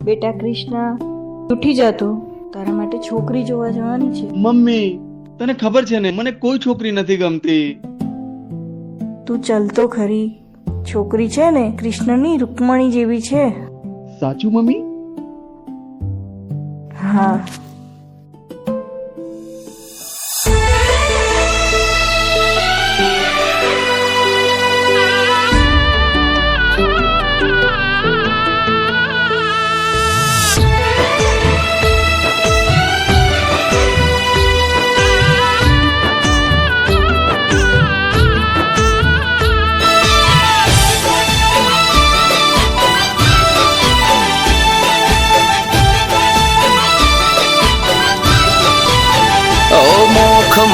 બેટા કૃષ્ણા, ઉઠી જાતો, તારા માટે છોકરી જોવા જવાની છે. મમ્મી, તને ખબર છે ને મને કોઈ છોકરી નથી ગમતી. તું ચાલતો ખરી, છોકરી છે ને કૃષ્ણની રૂકમણી જેવી છે. સાચું મમ્મી? હા.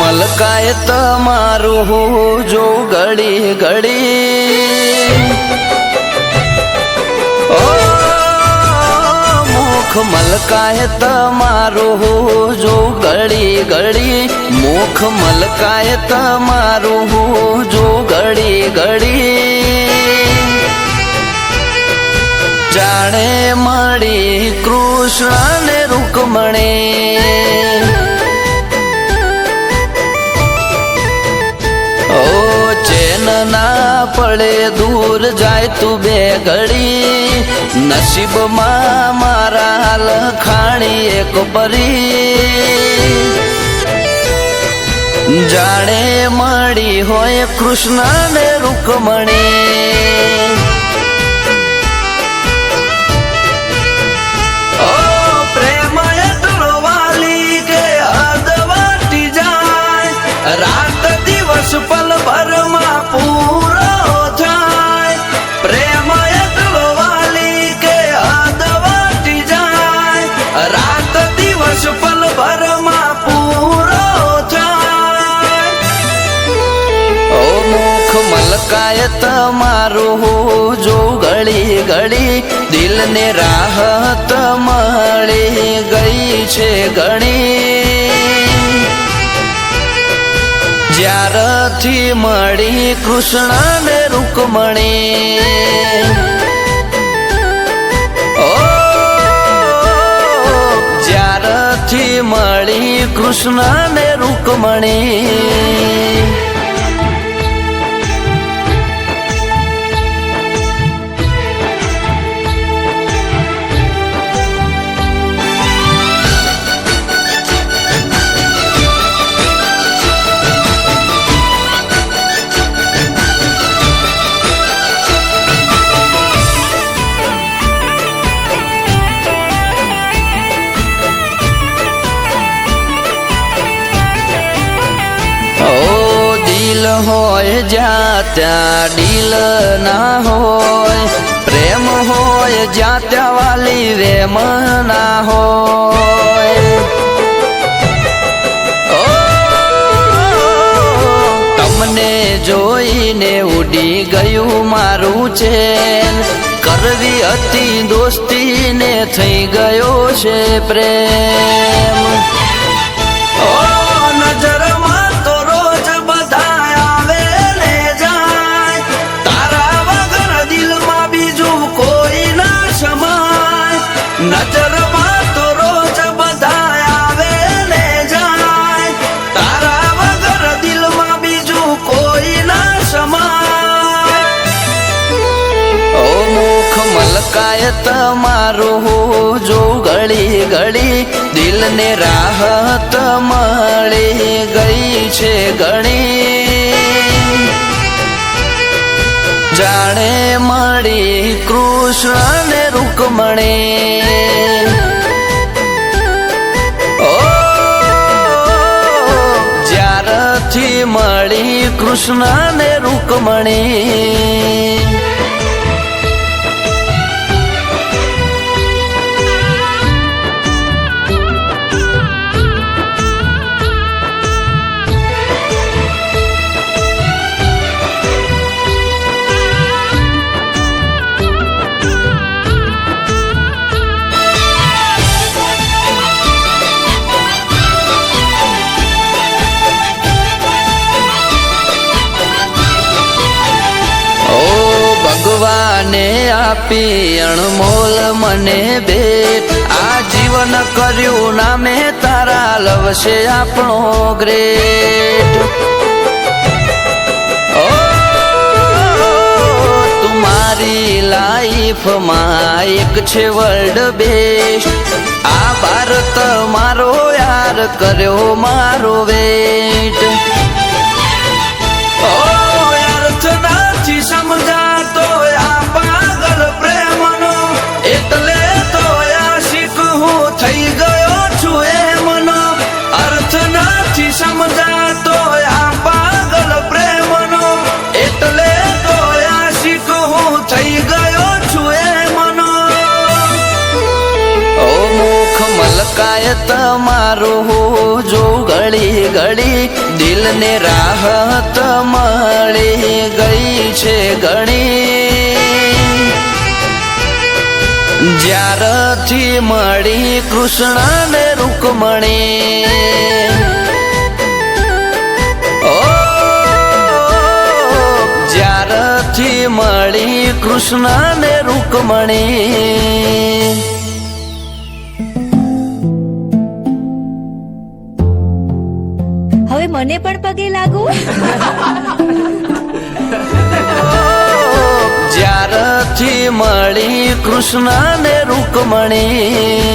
મલકાય તમારું જો ઘડી ઘડી, ઓ મુખ મલકાય તમારું જો ઘડી ઘડી, મુખ મલકાય તમારું જો ઘડી ઘડી. જાણે મળી કૃષ્ણ ને રૂકમણી, ચેન ના પડે દૂર જાય તું બે ઘડી, નસીબમાં મારા લખાણી એક પરી. જાણે મળી હોય કૃષ્ણ ને રૂકમણી, ઓ પ્રેમ એટલો વાલી કે હદ વાટી જાય, રાત દિવસ પલ ભરમાં પૂરો થાય. પ્રેમ એટલો વાલી કે હદ વાટી જાય, રાત દિવસ પલ ભરમાં પૂરો થાય. ઓ મુખ મલકાય તમારું જો ઘડી ઘડી, દિલને રાહત મળી ગઈ છે ઘણી. જ્યારથી મળી કૃષ્ણ ને રૂકમણી, ઓ જ્યારથી મળી કૃષ્ણ ને રૂકમણી. હોય જ્યાં ત્યાં ડીલ ના હોય, પ્રેમ હોય જ્યાં ત્યાં વાલી રેમ ના હોય. ઓ તમને જોઈને ઉડી ગયું મારું ચેન, કરવી હતી દોસ્તી ને થઈ ગયો છે પ્રેમ. ઓ નજરમાં તો રોજ બધા આવે ને જાય, તારા વગર દિલમાં બીજું કોઈ ના સમાય. નજરમાં તો રોજ બધા આવે ને જાય, તારા વગર દિલમાં બીજું કોઈ ના સમાય. ઓ મુખ મલકાય તમારું જો ઘડી ઘડી, દિલને રાહત મળી ગઈ છે ઘણી. જાણે મળી કૃષ્ણ ને રૂકમણી, ઓ જ્યારથી મળી કૃષ્ણ ને રૂકમણી. આપી અણમોલ મને ભેટ આ જીવન કર્યું નામે તારા લવશે આપણો ગ્રેટ ઓ તું મારી લાઈફમાં એક છે વર્લ્ડ બેસ્ટ આ ભારત મારો યાર કર્યો મારો વેટ ઓ અર્થ નથી સમજાતો આ પાગલ પ્રેમનો એટલે તો આશિક હું થઈ ગયો છું એમનો અર્થ નથી સમજાતો આ પાગલ પ્રેમનો એટલે તો આશિક હું થઈ ગયો છું એમનો ઓ મુખ મલકાય તમારું હું જો ઘડી ઘડી દિલને રાહત મળી ગઈ છે ઘણી જ્યારથી મળી કૃષ્ણ ને રૂકમણી ઓ જ્યારથી મળી કૃષ્ણ ને રૂકમણી હવે મને પણ પગે લાગુ જ્યારથી મળી કૃષ્ણ ને રૂકમણી